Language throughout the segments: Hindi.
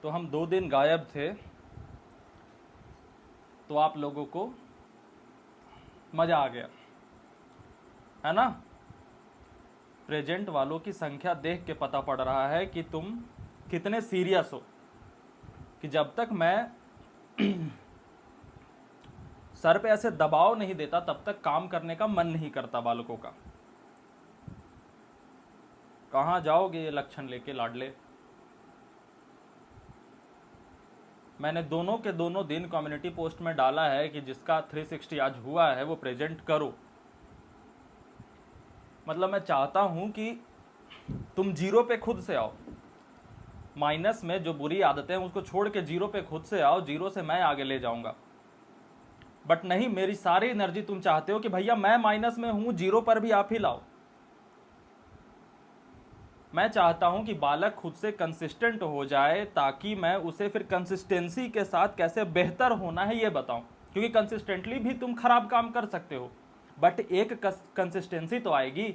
तो हम 2 दिन गायब थे, तो आप लोगों को मज़ा आ गया है ना। प्रेजेंट वालों की संख्या देख के पता पड़ रहा है कि तुम कितने सीरियस हो, कि जब तक मैं सर पे ऐसे दबाव नहीं देता तब तक काम करने का मन नहीं करता बालकों का। कहाँ जाओगे ये लक्षण लेके लाडले। मैंने दोनों के दोनों दिन कम्युनिटी पोस्ट में डाला है कि जिसका 360 आज हुआ है वो प्रेजेंट करो। मतलब मैं चाहता हूं कि तुम जीरो पे खुद से आओ, माइनस में जो बुरी आदतें हैं उसको छोड़ के जीरो पे खुद से आओ, जीरो से मैं आगे ले जाऊंगा। बट नहीं, मेरी सारी एनर्जी तुम चाहते हो कि भैया मैं माइनस में हूं, जीरो पर भी आप ही लाओ। मैं चाहता हूं कि बालक खुद से कंसिस्टेंट हो जाए ताकि मैं उसे फिर कंसिस्टेंसी के साथ कैसे बेहतर होना है ये बताऊं। क्योंकि कंसिस्टेंटली भी तुम खराब काम कर सकते हो, बट एक कंसिस्टेंसी तो आएगी।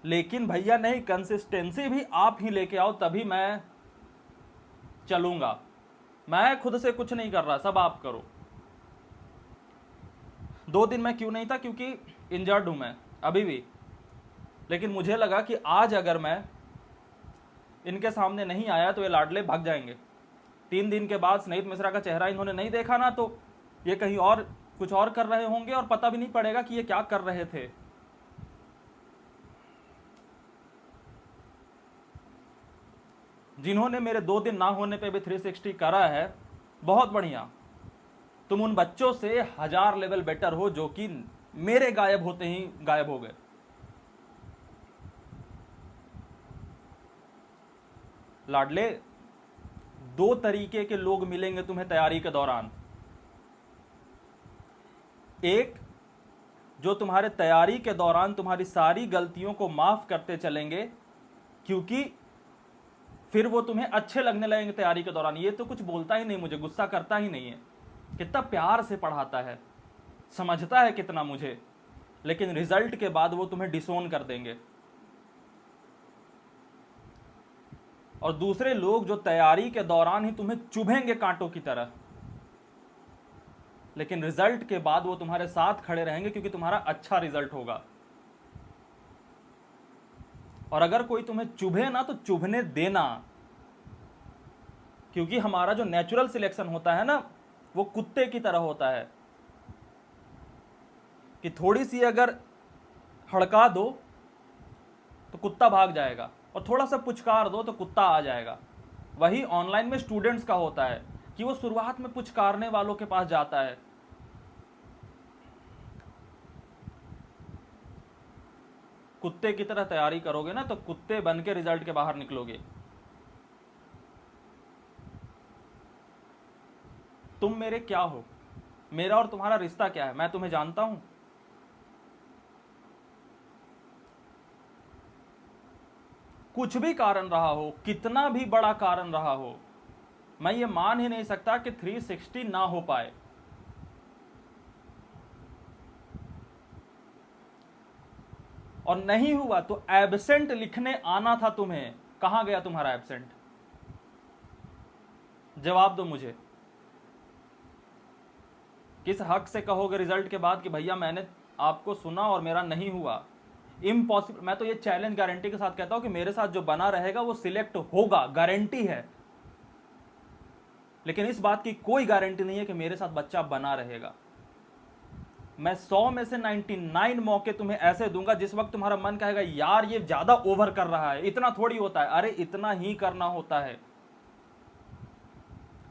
लेकिन भैया नहीं, कंसिस्टेंसी भी आप ही लेके आओ तभी मैं चलूंगा। मैं खुद से कुछ नहीं कर रहा, सब आप करो। 2 दिन मैं क्यों नहीं था, क्योंकि इंजर्ड हूं मैं अभी भी। लेकिन मुझे लगा कि आज अगर मैं इनके सामने नहीं आया तो ये लाडले भाग जाएंगे। 3 दिन के बाद स्नेहित मिश्रा का चेहरा इन्होंने नहीं देखा ना, तो ये कहीं और कुछ और कर रहे होंगे और पता भी नहीं पड़ेगा कि ये क्या कर रहे थे। जिन्होंने मेरे 2 दिन ना होने पे भी 360 करा है, बहुत बढ़िया। तुम उन बच्चों से 1000 लेवल बेटर हो जो कि मेरे गायब होते ही गायब हो गए। लाडले, 2 तरीके के लोग मिलेंगे तुम्हें तैयारी के दौरान। एक, जो तुम्हारे तैयारी के दौरान तुम्हारी सारी गलतियों को माफ करते चलेंगे, क्योंकि फिर वो तुम्हें अच्छे लगने लगेंगे तैयारी के दौरान। ये तो कुछ बोलता ही नहीं, मुझे गुस्सा करता ही नहीं है, कितना प्यार से पढ़ाता है, समझता है कितना मुझे, लेकिन रिजल्ट के बाद वो तुम्हें डिसोन कर देंगे। और दूसरे लोग जो तैयारी के दौरान ही तुम्हें चुभेंगे कांटों की तरह, लेकिन रिजल्ट के बाद वो तुम्हारे साथ खड़े रहेंगे क्योंकि तुम्हारा अच्छा रिजल्ट होगा। और अगर कोई तुम्हें चुभे ना तो चुभने देना, क्योंकि हमारा जो नेचुरल सिलेक्शन होता है ना, वो कुत्ते की तरह होता है कि थोड़ी सी अगर हड़का दो तो कुत्ता भाग जाएगा, और थोड़ा सा पुचकार दो तो कुत्ता आ जाएगा। वही ऑनलाइन में स्टूडेंट्स का होता है कि वो शुरुआत में पुचकारने वालों के पास जाता है। कुत्ते की तरह तैयारी करोगे ना तो कुत्ते बन के रिजल्ट के बाहर निकलोगे। तुम मेरे क्या हो, मेरा और तुम्हारा रिश्ता क्या है, मैं तुम्हें जानता हूं। कुछ भी कारण रहा हो, कितना भी बड़ा कारण रहा हो, मैं ये मान ही नहीं सकता कि 360 ना हो पाए। और नहीं हुआ तो एब्सेंट लिखने आना था तुम्हें। कहां गया तुम्हारा एब्सेंट? जवाब दो मुझे। किस हक से कहोगे रिजल्ट के बाद कि भैया मैंने आपको सुना और मेरा नहीं हुआ? इम्पॉसिबल। मैं तो ये चैलेंज गारंटी के साथ कहता हूं कि मेरे साथ जो बना रहेगा वो सिलेक्ट होगा, गारंटी है। लेकिन इस बात की कोई गारंटी नहीं है कि मेरे साथ बच्चा बना रहेगा। मैं 100 में से 99 मौके तुम्हें ऐसे दूंगा जिस वक्त तुम्हारा मन कहेगा यार ये ज्यादा ओवर कर रहा है। इतना थोड़ी होता है, अरे इतना ही करना होता है।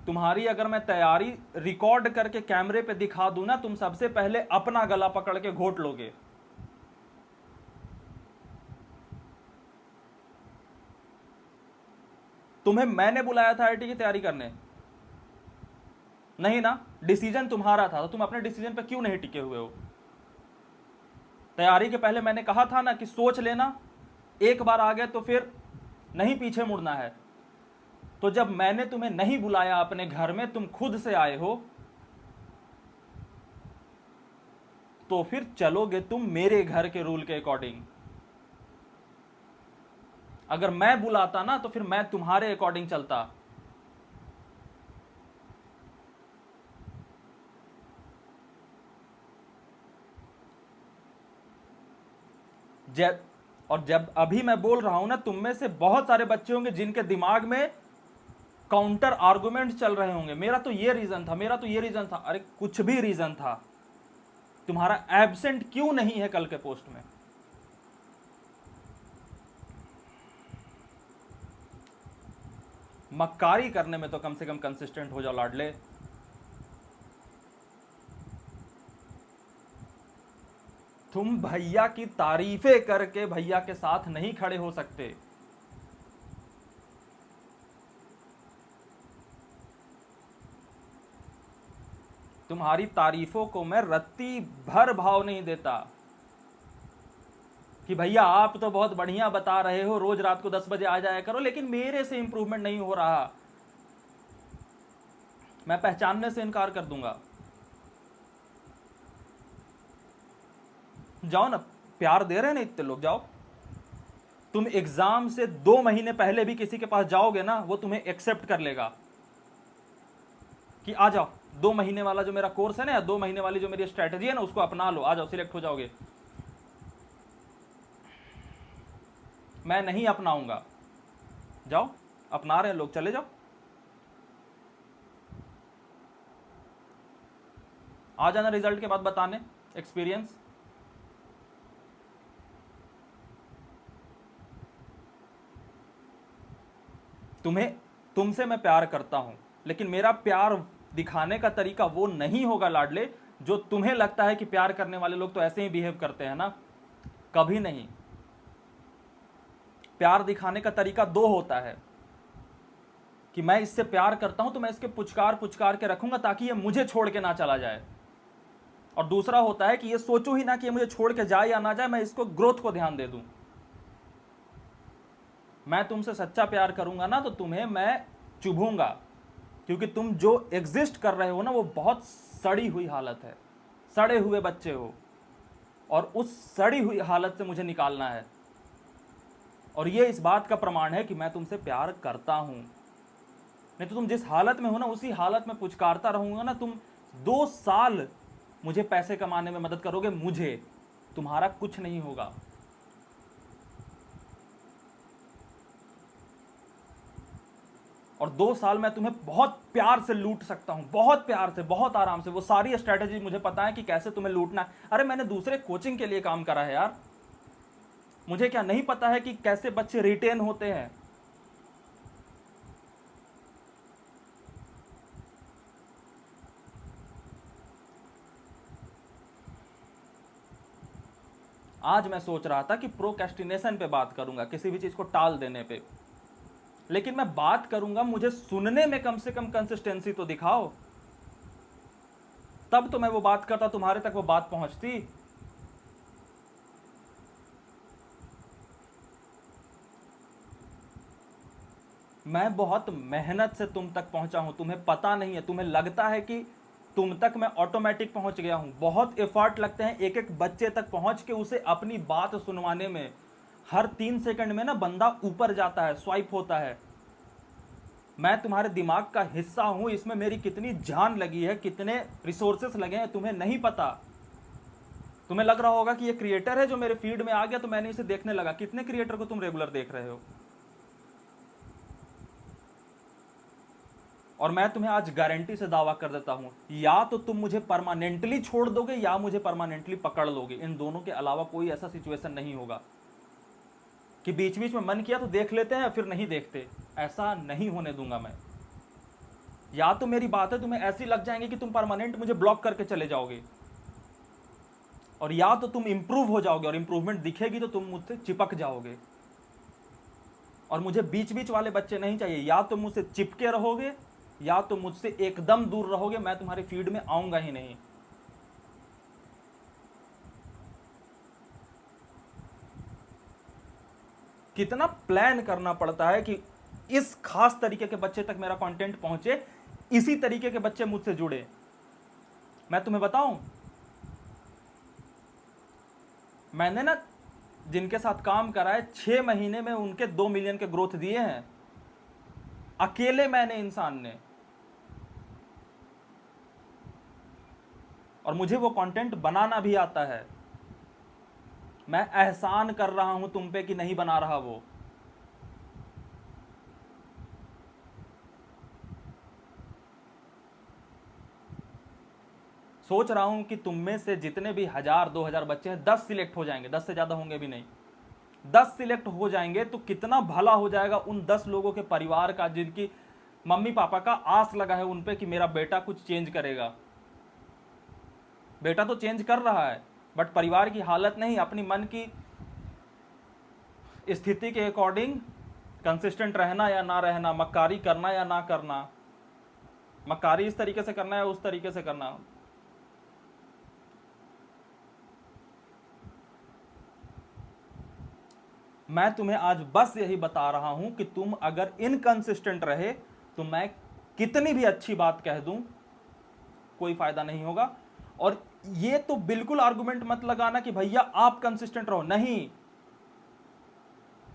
तुम्हारी अगर मैं तैयारी रिकॉर्ड करके कैमरे पे दिखा दूं ना, तुम सबसे पहले अपना गला पकड़ के घोट लोगे। तुम्हें मैंने बुलाया था आईआईटी की तैयारी करने? नहीं ना, डिसीजन तुम्हारा था, तो तुम अपने डिसीजन पे क्यों नहीं टिके हुए हो? तैयारी के पहले मैंने कहा था ना कि सोच लेना, एक बार आ गए तो फिर नहीं पीछे मुड़ना है। तो जब मैंने तुम्हें नहीं बुलाया अपने घर में, तुम खुद से आए हो, तो फिर चलोगे तुम मेरे घर के रूल के अकॉर्डिंग। अगर मैं बुलाता ना तो फिर मैं तुम्हारे अकॉर्डिंग चलता। जब अभी मैं बोल रहा हूं ना, तुम में से बहुत सारे बच्चे होंगे जिनके दिमाग में काउंटर आर्गुमेंट चल रहे होंगे, मेरा तो ये रीजन था, मेरा तो ये रीजन था। अरे कुछ भी रीजन था, तुम्हारा एब्सेंट क्यों नहीं है कल के पोस्ट में? मक्कारी करने में तो कम से कम कंसिस्टेंट हो जाओ लाडले। तुम भैया की तारीफें करके भैया के साथ नहीं खड़े हो सकते। तुम्हारी तारीफों को मैं रत्ती भर भाव नहीं देता कि भैया आप तो बहुत बढ़िया बता रहे हो, रोज रात को 10 बजे आ जाया करो, लेकिन मेरे से इंप्रूवमेंट नहीं हो रहा, मैं पहचानने से इनकार कर दूंगा। जाओ ना, प्यार दे रहे हैं ना इतने लोग, जाओ। तुम एग्जाम से 2 महीने पहले भी किसी के पास जाओगे ना, वो तुम्हें एक्सेप्ट कर लेगा कि आ जाओ, 2 महीने वाला जो मेरा कोर्स है ना, या 2 महीने वाली जो मेरी स्ट्रेटेजी है ना, उसको अपना लो, आ जाओ, सिलेक्ट हो जाओगे। मैं नहीं अपनाऊंगा। जाओ, अपना रहे हैं लोग, चले जाओ। आ जाना रिजल्ट के बाद बताने एक्सपीरियंस। तुमसे मैं प्यार करता हूं, लेकिन मेरा प्यार दिखाने का तरीका वो नहीं होगा लाडले जो तुम्हें लगता है कि प्यार करने वाले लोग तो ऐसे ही बिहेव करते हैं ना। कभी नहीं। प्यार दिखाने का तरीका 2 होता है कि मैं इससे प्यार करता हूं तो मैं इसके पुचकार पुचकार के रखूंगा ताकि ये मुझे छोड़ के ना चला जाए, और दूसरा होता है कि ये सोचो ही ना कि ये मुझे छोड़ के जाए या ना जाए, मैं इसको ग्रोथ को ध्यान दे दूं। मैं तुमसे सच्चा प्यार करूंगा ना तो तुम्हें मैं चुभूंगा, क्योंकि तुम जो एग्जिस्ट कर रहे हो ना वो बहुत सड़ी हुई हालत है, सड़े हुए बच्चे हो, और उस सड़ी हुई हालत से मुझे निकालना है। और ये इस बात का प्रमाण है कि मैं तुमसे प्यार करता हूं। नहीं तो तुम जिस हालत में हो ना उसी हालत में पुचकारता रहूंगा ना, तुम 2 साल मुझे पैसे कमाने में मदद करोगे, मुझे, तुम्हारा कुछ नहीं होगा। और 2 साल मैं तुम्हें बहुत प्यार से लूट सकता हूं, बहुत प्यार से, बहुत आराम से। वो सारी स्ट्रैटेजी मुझे पता है कि कैसे तुम्हें लूटना है। अरे मैंने दूसरे कोचिंग के लिए काम करा है यार, मुझे क्या नहीं पता है कि कैसे बच्चे रिटेन होते हैं। आज मैं सोच रहा था कि प्रोक्रेस्टिनेशन पे बात करूंगा, किसी भी चीज को टाल देने पे, लेकिन मैं बात करूंगा, मुझे सुनने में कम से कम कंसिस्टेंसी तो दिखाओ, तब तो मैं वो बात करता, तुम्हारे तक वो बात पहुंचती। मैं बहुत मेहनत से तुम तक पहुंचा हूं, तुम्हें पता नहीं है। तुम्हें लगता है कि तुम तक मैं ऑटोमेटिक पहुंच गया हूं। बहुत एफर्ट लगते हैं एक एक बच्चे तक पहुंच के उसे अपनी बात सुनवाने में। हर 3 सेकंड में ना बंदा ऊपर जाता है, स्वाइप होता है। मैं तुम्हारे दिमाग का हिस्सा हूं, इसमें मेरी कितनी जान लगी है, कितने रिसोर्सेस लगे हैं, तुम्हें नहीं पता। तुम्हें लग रहा होगा कि ये क्रिएटर है जो मेरे फीड में आ गया तो मैंने इसे देखने लगा। कितने क्रिएटर को तुम रेगुलर देख रहे हो? और मैं तुम्हें आज गारंटी से दावा कर देता हूं, या तो तुम मुझे परमानेंटली छोड़ दोगे या मुझे परमानेंटली पकड़ लोगे। इन दोनों के अलावा कोई ऐसा सिचुएशन नहीं होगा कि बीच बीच में मन किया तो देख लेते हैं फिर नहीं देखते। ऐसा नहीं होने दूंगा मैं। या तो मेरी बात है तुम्हें ऐसी लग जाएंगे कि तुम परमानेंट मुझे ब्लॉक करके चले जाओगे, और या तो तुम इंप्रूव हो जाओगे और इंप्रूवमेंट दिखेगी तो तुम मुझसे चिपक जाओगे। और मुझे बीच बीच वाले बच्चे नहीं चाहिए। या तो मुझसे चिपके रहोगे या तो मुझसे एकदम दूर रहोगे, मैं तुम्हारी फीड में आऊंगा ही नहीं। कितना प्लान करना पड़ता है कि इस खास तरीके के बच्चे तक मेरा कंटेंट पहुंचे, इसी तरीके के बच्चे मुझसे जुड़े। मैं तुम्हें बताऊं, मैंने ना जिनके साथ काम करा है, 6 महीने में उनके 2 मिलियन के ग्रोथ दिए हैं, अकेले मैंने, इंसान ने। और मुझे वो कंटेंट बनाना भी आता है। मैं एहसान कर रहा हूं तुम पे कि नहीं बना रहा वो। सोच रहा हूं कि तुम में से जितने भी 1000-2000 बच्चे हैं, 10 सिलेक्ट हो जाएंगे, 10 से ज्यादा होंगे भी नहीं, 10 सिलेक्ट हो जाएंगे तो कितना भला हो जाएगा उन 10 लोगों के परिवार का, जिनकी मम्मी पापा का आस लगा है उन पे कि मेरा बेटा कुछ चेंज करेगा। बेटा तो चेंज कर रहा है, बट परिवार की हालत नहीं। अपनी मन की स्थिति के अकॉर्डिंग कंसिस्टेंट रहना या ना रहना, मक्कारी करना या ना करना, मक्कारी इस तरीके से करना या उस तरीके से करना। मैं तुम्हें आज बस यही बता रहा हूं कि तुम अगर इनकंसिस्टेंट रहे तो मैं कितनी भी अच्छी बात कह दूं, कोई फायदा नहीं होगा। और ये तो बिल्कुल आर्गुमेंट मत लगाना कि भैया आप कंसिस्टेंट रहो, नहीं।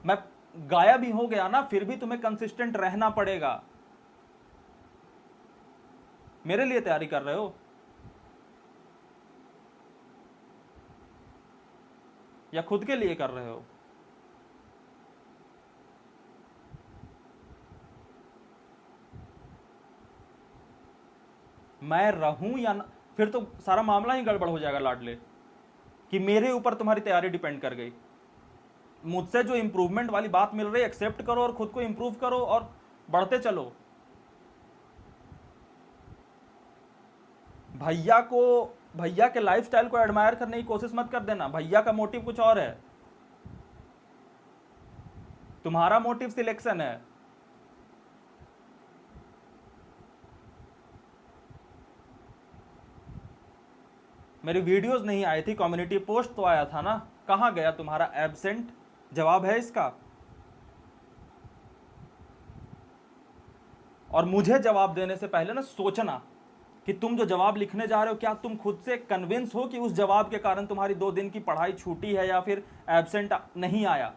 मैं गायब ही हो गया ना, फिर भी तुम्हें कंसिस्टेंट रहना पड़ेगा। मेरे लिए तैयारी कर रहे हो या खुद के लिए कर रहे हो? मैं रहूं या ना, फिर तो सारा मामला ही गड़बड़ हो जाएगा लाडले, कि मेरे ऊपर तुम्हारी तैयारी डिपेंड कर गई। मुझसे जो इंप्रूवमेंट वाली बात मिल रही है, एक्सेप्ट करो और खुद को इंप्रूव करो और बढ़ते चलो। भैया के लाइफस्टाइल को एडमायर करने की कोशिश मत कर देना। भैया का मोटिव कुछ और है, तुम्हारा मोटिव सिलेक्शन है। मेरी वीडियोस नहीं आई थी, कम्युनिटी पोस्ट तो आया था ना, कहां गया तुम्हारा एब्सेंट? जवाब है इसका। और मुझे जवाब देने से पहले ना सोचना कि तुम जो जवाब लिखने जा रहे हो, क्या तुम खुद से कन्विंस हो कि उस जवाब के कारण तुम्हारी 2 दिन की पढ़ाई छूटी है या फिर एब्सेंट नहीं आया?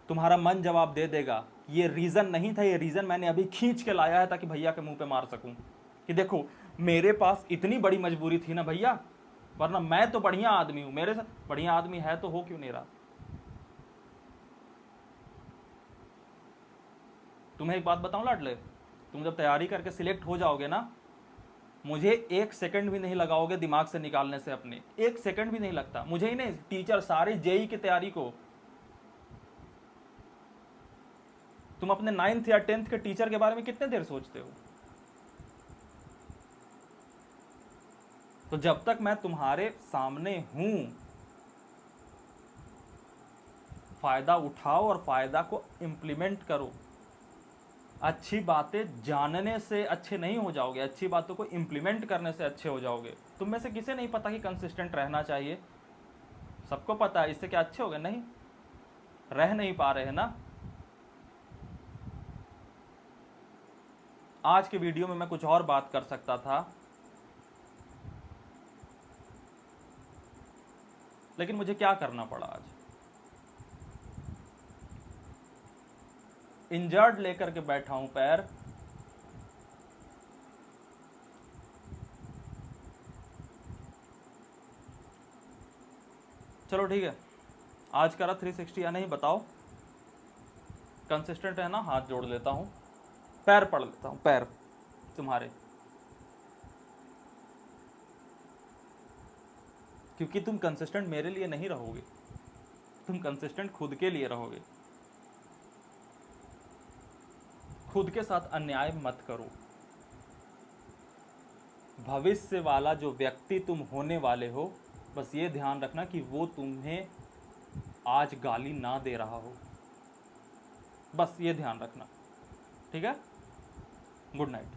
तुम्हारा मन जवाब दे देगा, ये रीजन नहीं था, ये रीजन मैंने अभी खींच के लाया है ताकि भैया के मुंह पे मार सकूं कि देखो मेरे पास इतनी बड़ी मजबूरी थी ना भैया, वरना मैं तो बढ़िया आदमी हूं, मेरे साथ बढ़िया आदमी है तो हो क्यों नहीं रहा? तुम्हें एक बात बताऊं लाडले, तुम जब तैयारी करके सिलेक्ट हो जाओगे ना, मुझे 1 सेकंड भी नहीं लगाओगे दिमाग से निकालने से अपने, 1 सेकंड भी नहीं लगता मुझे ही नहीं, टीचर सारे जेई की तैयारी को। तुम अपने 9th या 10th के टीचर के बारे में कितने देर सोचते हो? तो जब तक मैं तुम्हारे सामने हूं, फायदा उठाओ और फायदा को इंप्लीमेंट करो। अच्छी बातें जानने से अच्छे नहीं हो जाओगे, अच्छी बातों को इंप्लीमेंट करने से अच्छे हो जाओगे। तुम में से किसे नहीं पता कि कंसिस्टेंट रहना चाहिए? सबको पता है। इससे क्या अच्छे हो गए? नहीं, रह नहीं पा रहे ना। आज के वीडियो में मैं कुछ और बात कर सकता था, लेकिन मुझे क्या करना पड़ा आज, इंजर्ड लेकर के बैठा हूं पैर। चलो ठीक है, आज करा 360 या नहीं बताओ? कंसिस्टेंट है ना? हाथ जोड़ लेता हूं, पैर पढ़ लेता हूं, पैर तुम्हारे, क्योंकि तुम कंसिस्टेंट मेरे लिए नहीं रहोगे, तुम कंसिस्टेंट खुद के लिए रहोगे। खुद के साथ अन्याय मत करो। भविष्य वाला जो व्यक्ति तुम होने वाले हो, बस ये ध्यान रखना कि वो तुम्हें आज गाली ना दे रहा हो, बस ये ध्यान रखना। ठीक है? Good night.